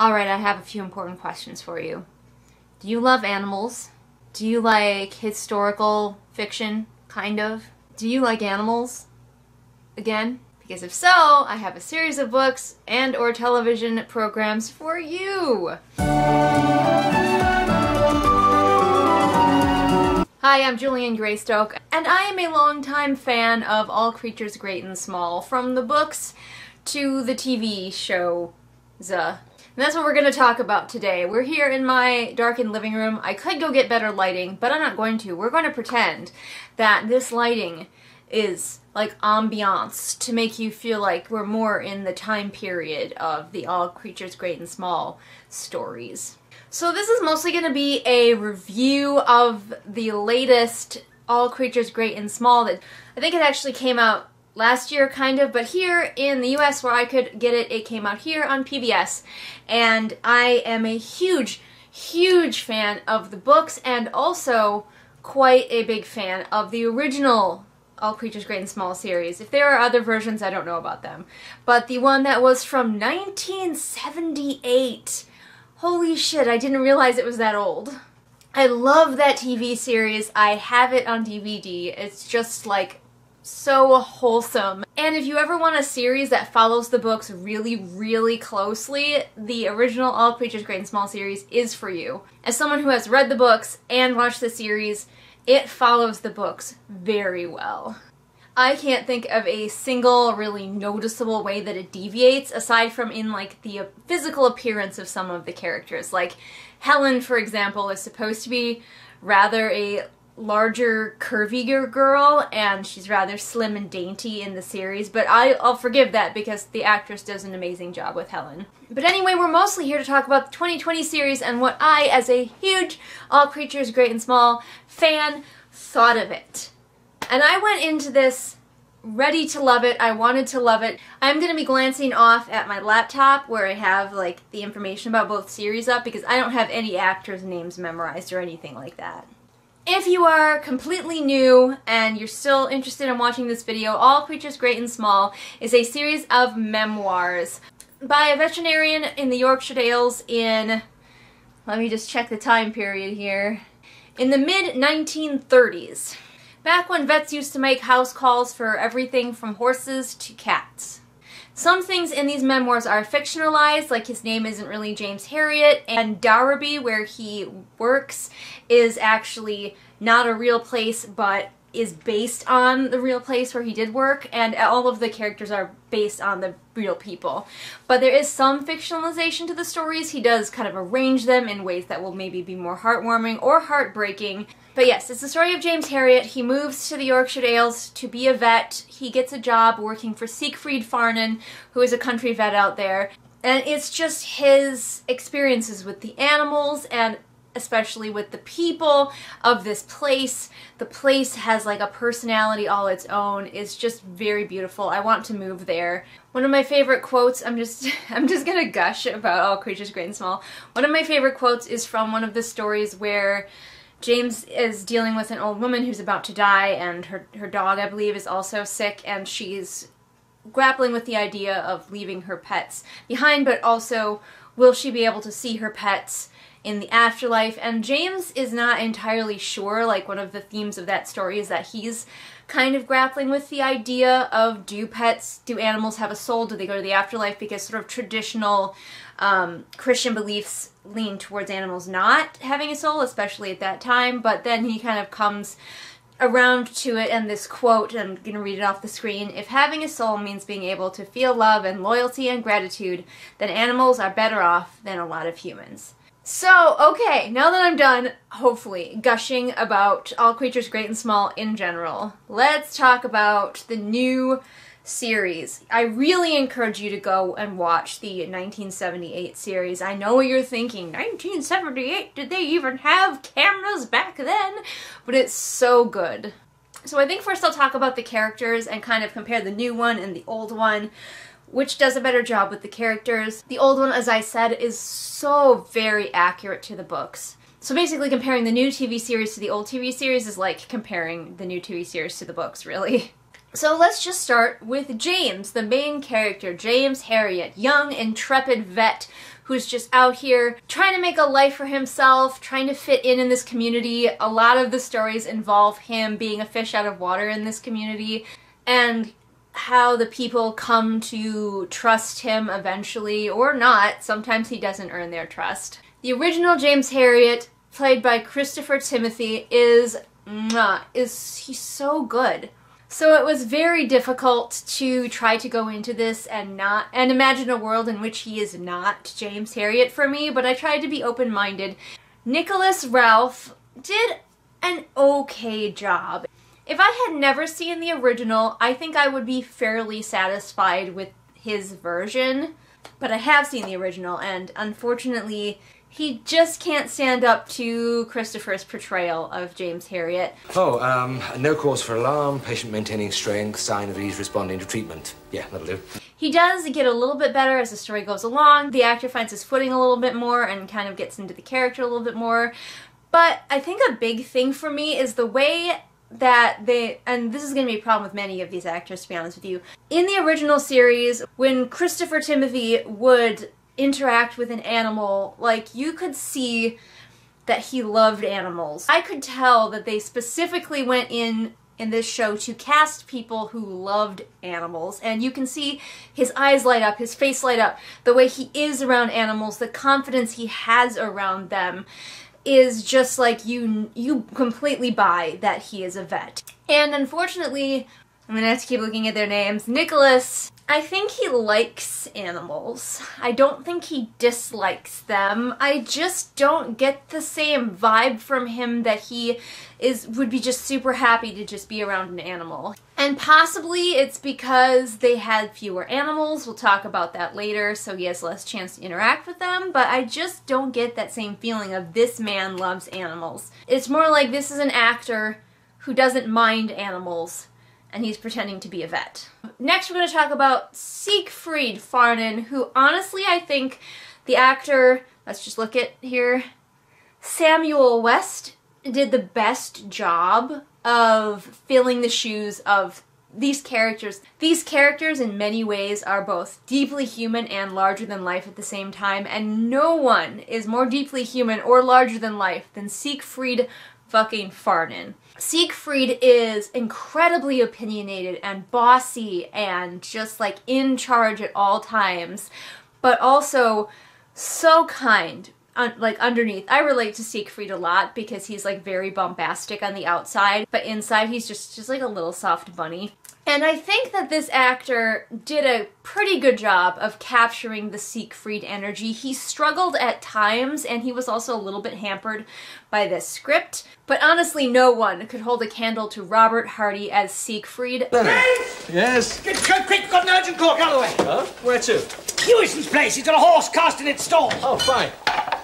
Alright, I have a few important questions for you. Do you love animals? Do you like historical fiction, kind of? Do you like animals? Again? Because if so, I have a series of books and or television programs for you! Hi, I'm Julian Greystoke, and I am a longtime fan of all creatures great and small, from the books to the TV show. And that's what we're going to talk about today. We're here in my darkened living room. I could go get better lighting, but I'm not going to. We're going to pretend that this lighting is like ambiance to make you feel like we're more in the time period of the All Creatures Great and Small stories. So this is mostly going to be a review of the latest All Creatures Great and Small that I think it actually came out last year, kind of, but here in the US where I could get it, it came out here on PBS, and I am a huge, huge fan of the books and also quite a big fan of the original All Creatures Great and Small series. If there are other versions, I don't know about them, but the one that was from 1978. Holy shit, I didn't realize it was that old. I love that TV series. I have it on DVD. It's just like so wholesome. And if you ever want a series that follows the books really, really closely, the original All Creatures Great and Small series is for you. As someone who has read the books and watched the series, it follows the books very well. I can't think of a single really noticeable way that it deviates, aside from in like the physical appearance of some of the characters. Like Helen, for example, is supposed to be rather a larger, curvier girl, and she's rather slim and dainty in the series, but I'll forgive that because the actress does an amazing job with Helen. But anyway, we're mostly here to talk about the 2020 series and what I, as a huge All Creatures Great and Small fan, thought of it. And I went into this ready to love it. I wanted to love it. I'm going to be glancing off at my laptop where I have like the information about both series up because I don't have any actors' names memorized or anything like that. If you are completely new and you're still interested in watching this video, All Creatures Great and Small is a series of memoirs by a veterinarian in the Yorkshire Dales in, let me just check the time period here, in the mid-1930s. Back when vets used to make house calls for everything from horses to cats. Some things in these memoirs are fictionalized, like his name isn't really James Herriot, and Darby, where he works, is actually not a real place, but is based on the real place where he did work, and all of the characters are based on the real people. But there is some fictionalization to the stories. He does kind of arrange them in ways that will maybe be more heartwarming or heartbreaking. But yes, it's the story of James Herriot. He moves to the Yorkshire Dales to be a vet. He gets a job working for Siegfried, who is a country vet out there. And it's just his experiences with the animals and especially with the people of this place. The place has like a personality all its own. It's just very beautiful. I want to move there. One of my favorite quotes, I'm just gonna gush about All Creatures Great and Small. One of my favorite quotes is from one of the stories where James is dealing with an old woman who's about to die, and her dog, I believe, is also sick, and she's grappling with the idea of leaving her pets behind, but also will she be able to see her pets in the afterlife? And James is not entirely sure. Like, one of the themes of that story is that he's kind of grappling with the idea of do animals have a soul? Do they go to the afterlife? Because sort of traditional Christian beliefs lean towards animals not having a soul, especially at that time. But then he kind of comes around to it, and this quote, I'm going to read it off the screen: "If having a soul means being able to feel love and loyalty and gratitude, then animals are better off than a lot of humans." So, okay, now that I'm done, hopefully, gushing about All Creatures Great and Small in general, let's talk about the new series. I really encourage you to go and watch the 1978 series. I know what you're thinking, 1978? Did they even have cameras back then? But it's so good. So I think first I'll talk about the characters and kind of compare the new one and the old one, which does a better job with the characters. The old one, as I said, is so very accurate to the books. So basically comparing the new TV series to the old TV series is like comparing the new TV series to the books, really. So let's just start with James, the main character, James Herriot, young, intrepid vet who's just out here trying to make a life for himself, trying to fit in this community. A lot of the stories involve him being a fish out of water in this community, and how the people come to trust him eventually, or not. Sometimes he doesn't earn their trust. The original James Herriot, played by Christopher Timothy, he's so good. So it was very difficult to try to go into this and imagine a world in which he is not James Herriot for me, but I tried to be open-minded. Nicholas Ralph did an okay job. If I had never seen the original, I think I would be fairly satisfied with his version, but I have seen the original, and unfortunately, he just can't stand up to Christopher's portrayal of James Herriot. No cause for alarm, patient maintaining strength, sign of ease responding to treatment. Yeah, that'll do. He does get a little bit better as the story goes along. The actor finds his footing a little bit more and kind of gets into the character a little bit more. But I think a big thing for me is the way that and this is going to be a problem with many of these actors, to be honest with you. In the original series, when Christopher Timothy would interact with an animal, like, you could see that he loved animals. I could tell that they specifically went in this show to cast people who loved animals, and you can see his eyes light up, his face light up, the way he is around animals, the confidence he has around them is just like you completely buy that he is a vet. And unfortunately, I'm gonna have to keep looking at their names. Nicholas, I think he likes animals. I don't think he dislikes them. I just don't get the same vibe from him that he would be just super happy to just be around an animal. And possibly it's because they had fewer animals. We'll talk about that later, so he has less chance to interact with them, but I just don't get that same feeling of this man loves animals. It's more like this is an actor who doesn't mind animals, and he's pretending to be a vet. Next we're going to talk about Siegfried Farnen, who honestly I think the actor, let's just look at here, Samuel West, did the best job of filling the shoes of these characters. These characters in many ways are both deeply human and larger than life at the same time, and no one is more deeply human or larger than life than Siegfried fucking Farnen. Siegfried is incredibly opinionated and bossy and just like in charge at all times, but also so kind. Like underneath. I relate to Siegfried a lot because he's like very bombastic on the outside, but inside he's just like a little soft bunny. And I think that this actor did a pretty good job of capturing the Siegfried energy. He struggled at times, and he was also a little bit hampered by this script. But honestly, no one could hold a candle to Robert Hardy as Siegfried. Yes? Go quick, we've got an urgent call, Galloway. Huh? Where to? Hewison's place, he's got a horse cast in its stall. Oh, fine.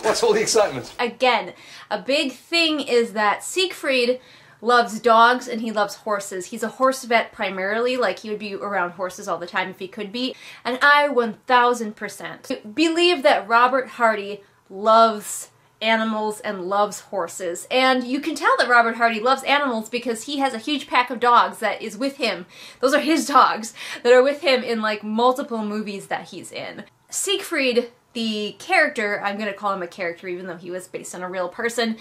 What's all the excitement? Again, a big thing is that Siegfried loves dogs and he loves horses. He's a horse vet primarily, like he would be around horses all the time if he could be. And I 1000% believe that Robert Hardy loves animals and loves horses. And you can tell that Robert Hardy loves animals because he has a huge pack of dogs that is with him. Those are his dogs that are with him in like multiple movies that he's in. Siegfried, the character, I'm gonna call him a character even though he was based on a real person,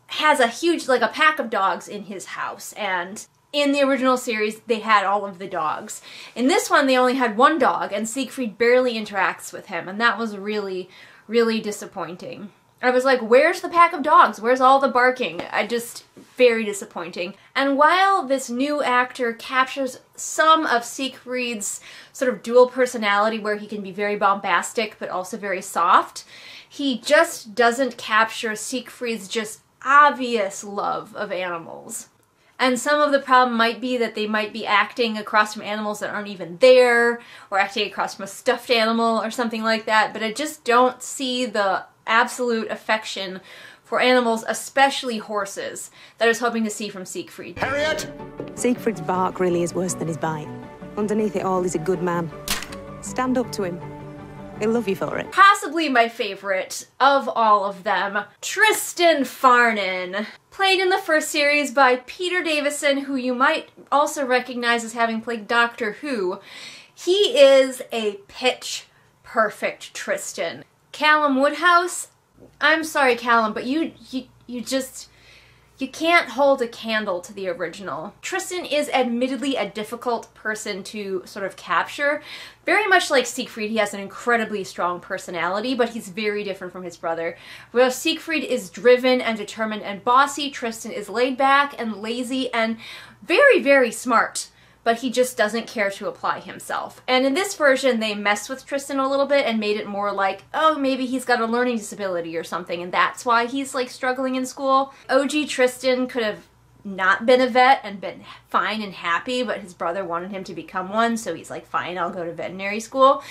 has a huge, like a pack of dogs in his house, and in the original series they had all of the dogs. In this one they only had one dog and Siegfried barely interacts with him, and that was really, really disappointing. I was like, where's the pack of dogs? Where's all the barking? Very disappointing. And while this new actor captures some of Siegfried's sort of dual personality where he can be very bombastic but also very soft, he just doesn't capture Siegfried's just obvious love of animals. And some of the problem might be that they might be acting across from animals that aren't even there, or acting across from a stuffed animal or something like that, but I just don't see the absolute affection for animals, especially horses, that I was hoping to see from Siegfried. Harriet! Siegfried's bark really is worse than his bite. Underneath it all, he's a good man. Stand up to him. He'll love you for it. Possibly my favorite of all of them, Tristan Farnen. Played in the first series by Peter Davison, who you might also recognize as having played Doctor Who. He is a pitch perfect Tristan. Callum Woodhouse, I'm sorry, Callum, but you can't hold a candle to the original. Tristan is admittedly a difficult person to sort of capture. Very much like Siegfried, he has an incredibly strong personality, but he's very different from his brother. Whereas Siegfried is driven and determined and bossy, Tristan is laid back and lazy and very, very smart. But he just doesn't care to apply himself. And in this version, they messed with Tristan a little bit and made it more like, oh, maybe he's got a learning disability or something, and that's why he's, like, struggling in school. OG Tristan could have not been a vet and been fine and happy, but his brother wanted him to become one, so he's like, fine, I'll go to veterinary school.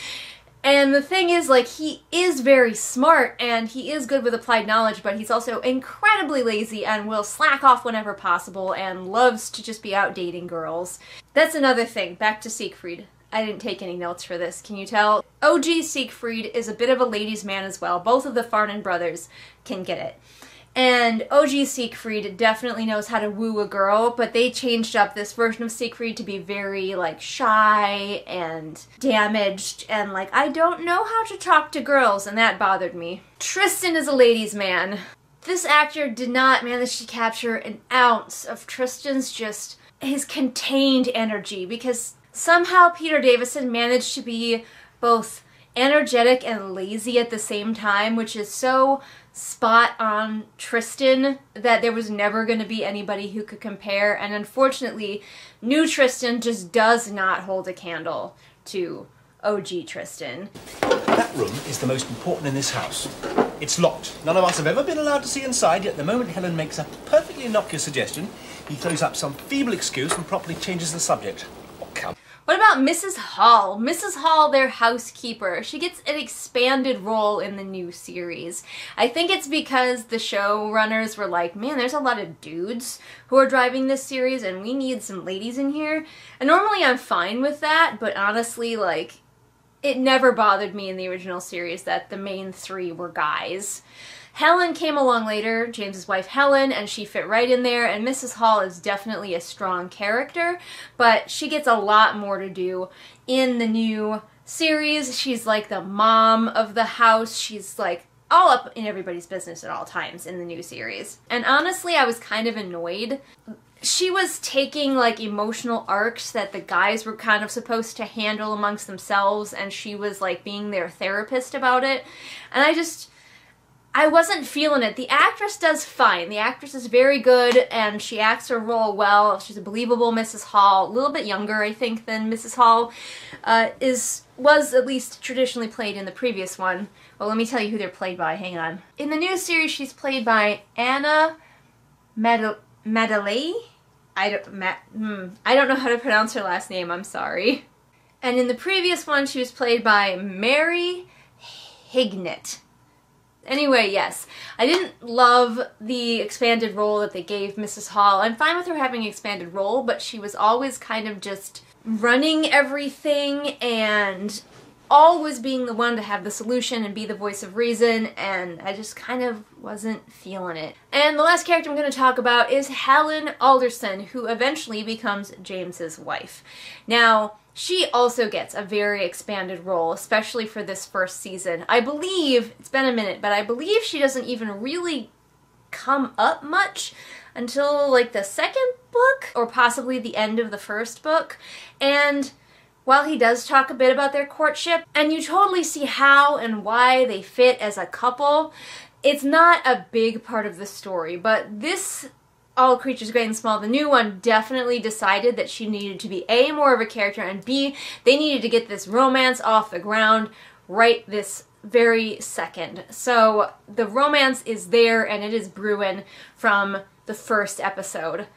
And the thing is, like, he is very smart and he is good with applied knowledge, but he's also incredibly lazy and will slack off whenever possible and loves to just be out dating girls. That's another thing. Back to Siegfried. I didn't take any notes for this, can you tell? OG Siegfried is a bit of a ladies' man as well. Both of the Farnan brothers can get it. And OG Siegfried definitely knows how to woo a girl, but they changed up this version of Siegfried to be very, like, shy and damaged and, like, I don't know how to talk to girls, and that bothered me. Tristan is a ladies' man. This actor did not manage to capture an ounce of Tristan's just, his contained energy, because somehow Peter Davison managed to be both energetic and lazy at the same time, which is so spot on Tristan that there was never going to be anybody who could compare, and unfortunately new Tristan just does not hold a candle to OG Tristan. That room is the most important in this house. It's locked. None of us have ever been allowed to see inside, yet the moment Helen makes a perfectly innocuous suggestion, he throws up some feeble excuse and properly changes the subject. Oh, come. What about Mrs. Hall? Mrs. Hall, their housekeeper. She gets an expanded role in the new series. I think it's because the showrunners were like, man, there's a lot of dudes who are driving this series and we need some ladies in here. And normally I'm fine with that, but honestly, like, it never bothered me in the original series that the main three were guys. Helen came along later, James's wife Helen, and she fit right in there, and Mrs. Hall is definitely a strong character, but she gets a lot more to do in the new series. She's like the mom of the house. She's like all up in everybody's business at all times in the new series. And honestly, I was kind of annoyed. She was taking like emotional arcs that the guys were kind of supposed to handle amongst themselves, and she was like being their therapist about it, and I wasn't feeling it. The actress does fine. The actress is very good, and she acts her role well. She's a believable Mrs. Hall. A little bit younger, I think, than Mrs. Hall was at least traditionally played in the previous one. Well, let me tell you who they're played by. Hang on. In the new series, she's played by Anna Madalay. I don't know how to pronounce her last name. I'm sorry. And in the previous one, she was played by Mary Hignett. Anyway, yes, I didn't love the expanded role that they gave Mrs. Hall. I'm fine with her having an expanded role, but she was always kind of just running everything and always being the one to have the solution and be the voice of reason, and I just kind of wasn't feeling it. And the last character I'm going to talk about is Helen Alderson, who eventually becomes James's wife. Now, she also gets a very expanded role, especially for this first season. I believe, it's been a minute, but I believe she doesn't even really come up much until like the second book, or possibly the end of the first book. And while he does talk a bit about their courtship, and you totally see how and why they fit as a couple, it's not a big part of the story. But this All Creatures Great and Small, the new one, definitely decided that she needed to be A, more of a character, and B, they needed to get this romance off the ground right this very second. So the romance is there, and it is brewing from the first episode.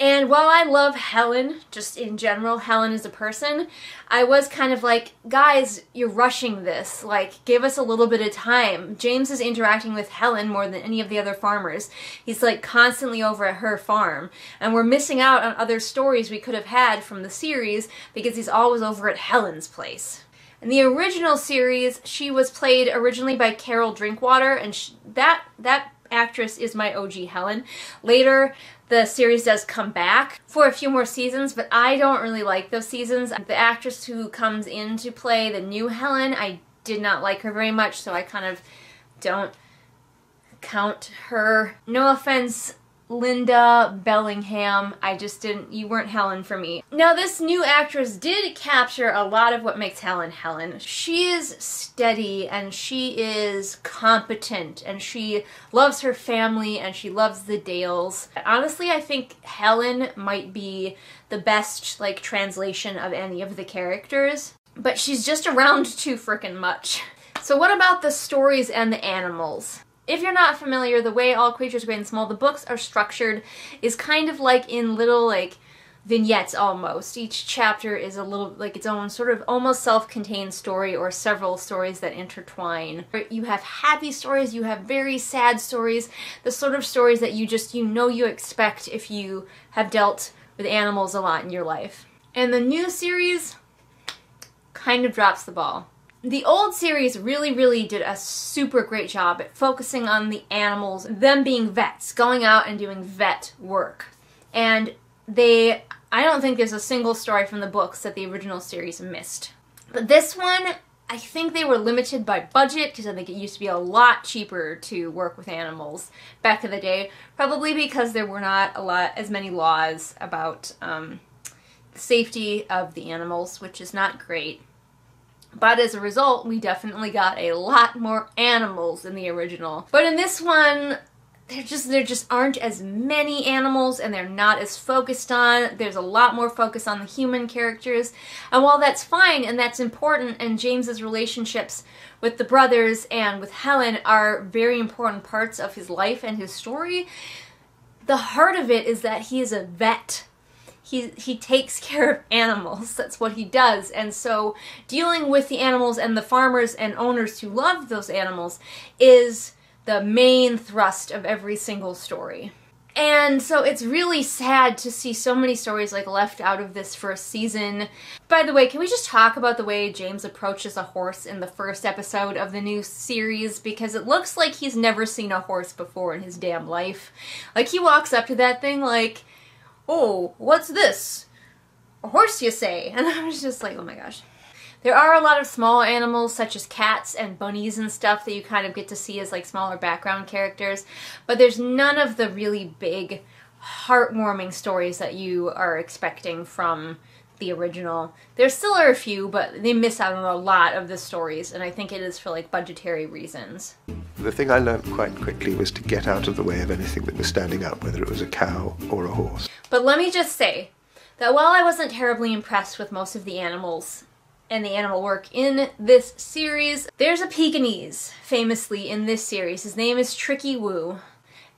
And while I love Helen, just in general, Helen as a person, I was kind of like, guys, you're rushing this. Like, give us a little bit of time. James is interacting with Helen more than any of the other farmers. He's like constantly over at her farm. And we're missing out on other stories we could have had from the series because he's always over at Helen's place. In the original series, she was played originally by Carol Drinkwater, and that actress is my OG Helen. Later, the series does come back for a few more seasons, but I don't really like those seasons. The actress who comes in to play the new Helen, I did not like her very much, so I kind of don't count her. No offense, Linda Bellingham, I just didn't, you weren't Helen for me. Now this new actress did capture a lot of what makes Helen Helen. She is steady and she is competent and she loves her family and she loves the Dales. Honestly, I think Helen might be the best like translation of any of the characters, but she's just around too frickin' much. So what about the stories and the animals? If you're not familiar, the way All Creatures Great and Small, the books are structured is kind of like in little like vignettes almost. Each chapter is a little like its own sort of almost self-contained story or several stories that intertwine. You have happy stories, you have very sad stories, the sort of stories that you know you expect if you have dealt with animals a lot in your life. And the new series kind of drops the ball. The old series really did a super great job at focusing on the animals, them being vets, going out and doing vet work. And I don't think there's a single story from the books that the original series missed. But this one, I think they were limited by budget, because I think it used to be a lot cheaper to work with animals back in the day, probably because there were not as many laws about the safety of the animals, which is not great. But as a result, we definitely got a lot more animals in the original. But in this one, there just aren't as many animals and they're not as focused on. There's a lot more focus on the human characters. And while that's fine and that's important, and James's relationships with the brothers and with Helen are very important parts of his life and his story, the heart of it is that he is a vet. He takes care of animals. That's what he does. And so dealing with the animals and the farmers and owners who love those animals is the main thrust of every single story. And so it's really sad to see so many stories like left out of this first season. By the way, can we just talk about the way James approaches a horse in the first episode of the new series? Because it looks like he's never seen a horse before in his damn life. Like, he walks up to that thing like, "Oh, what's this? A horse, you say?" And I was just like, oh my gosh. There are a lot of small animals, such as cats and bunnies and stuff, that you kind of get to see as like smaller background characters, but there's none of the really big, heartwarming stories that you are expecting from the original. There still are a few, but they miss out on a lot of the stories, and I think it is for like budgetary reasons. The thing I learned quite quickly was to get out of the way of anything that was standing up, whether it was a cow or a horse. But let me just say that while I wasn't terribly impressed with most of the animals and the animal work in this series, there's a Pekingese, famously, in this series. His name is Tricky Woo,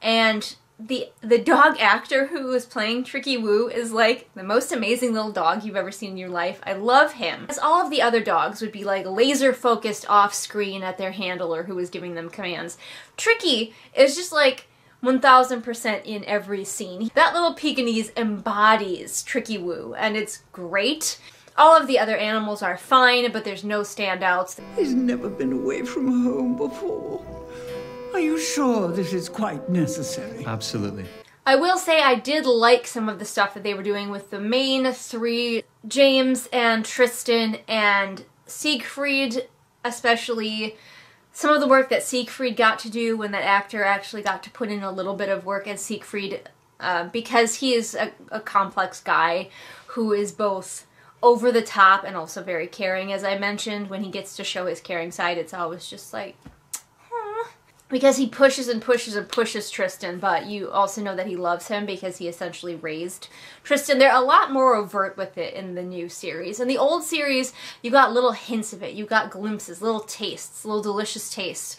and the dog actor who is playing Tricky Woo is like the most amazing little dog you've ever seen in your life. I love him. As all of the other dogs would be like laser focused off screen at their handler who was giving them commands, Tricky is just like 1000% in every scene. That little Pekingese embodies Tricky Woo, and it's great. All of the other animals are fine, but there's no standouts. He's never been away from home before. Are you sure this is quite necessary? Absolutely. I will say I did like some of the stuff that they were doing with the main three, James and Tristan and Siegfried, especially some of the work that Siegfried got to do when that actor actually got to put in a little bit of work as Siegfried, because he is a complex guy who is both over the top and also very caring. As I mentioned, when he gets to show his caring side, it's always just like, because he pushes and pushes and pushes Tristan, but you also know that he loves him because he essentially raised Tristan. They're a lot more overt with it in the new series. In the old series, you got little hints of it. You got glimpses, little tastes, little delicious tastes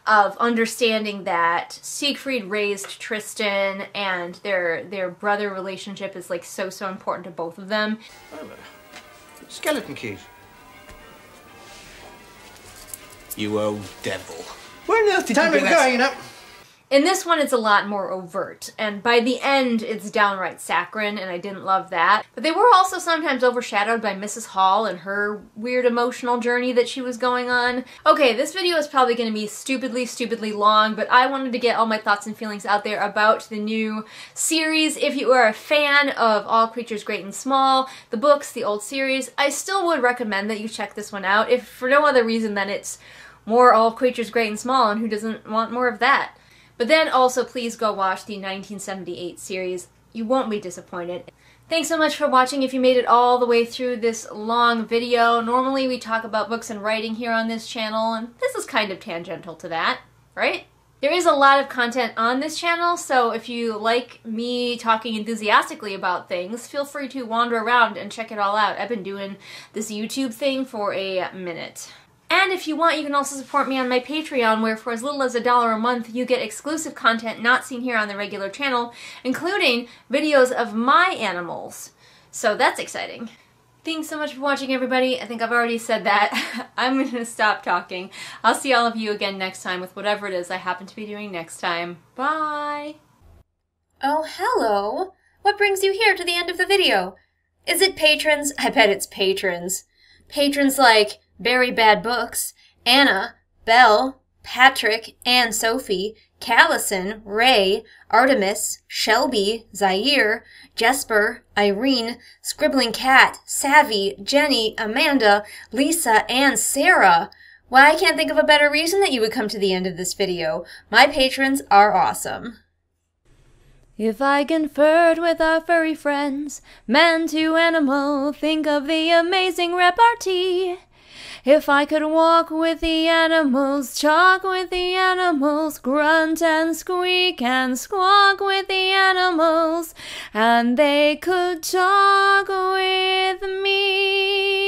of understanding that Siegfried raised Tristan and their brother relationship is like so important to both of them. Skeleton keys. You old devil. Where on earth did you get that? Going up. In this one, it's a lot more overt, and by the end, it's downright saccharine, and I didn't love that. But they were also sometimes overshadowed by Mrs. Hall and her weird emotional journey that she was going on. Okay, this video is probably going to be stupidly long, but I wanted to get all my thoughts and feelings out there about the new series. If you are a fan of All Creatures Great and Small, the books, the old series, I still would recommend that you check this one out, if for no other reason than it's more All Creatures Great and Small, and who doesn't want more of that? But then also please go watch the 1978 series. You won't be disappointed. Thanks so much for watching if you made it all the way through this long video. Normally we talk about books and writing here on this channel, and this is kind of tangential to that, right? There is a lot of content on this channel, so if you like me talking enthusiastically about things, feel free to wander around and check it all out. I've been doing this YouTube thing for a minute. And if you want, you can also support me on my Patreon, where for as little as $1 a month, you get exclusive content not seen here on the regular channel, including videos of my animals. So that's exciting. Thanks so much for watching, everybody. I think I've already said that. I'm going to stop talking. I'll see all of you again next time with whatever it is I happen to be doing next time. Bye! Oh, hello. What brings you here to the end of the video? Is it patrons? I bet it's patrons. Patrons like Very Bad Books, Anna, Belle, Patrick, Anne Sophie, Callison, Ray, Artemis, Shelby, Zaire, Jesper, Irene, Scribbling Cat, Savvy, Jenny, Amanda, Lisa, and Sarah. Why, I can't think of a better reason that you would come to the end of this video. My patrons are awesome. If I conferred with our furry friends, man to animal, think of the amazing repartee. If I could walk with the animals, talk with the animals, grunt and squeak and squawk with the animals, and they could talk with me.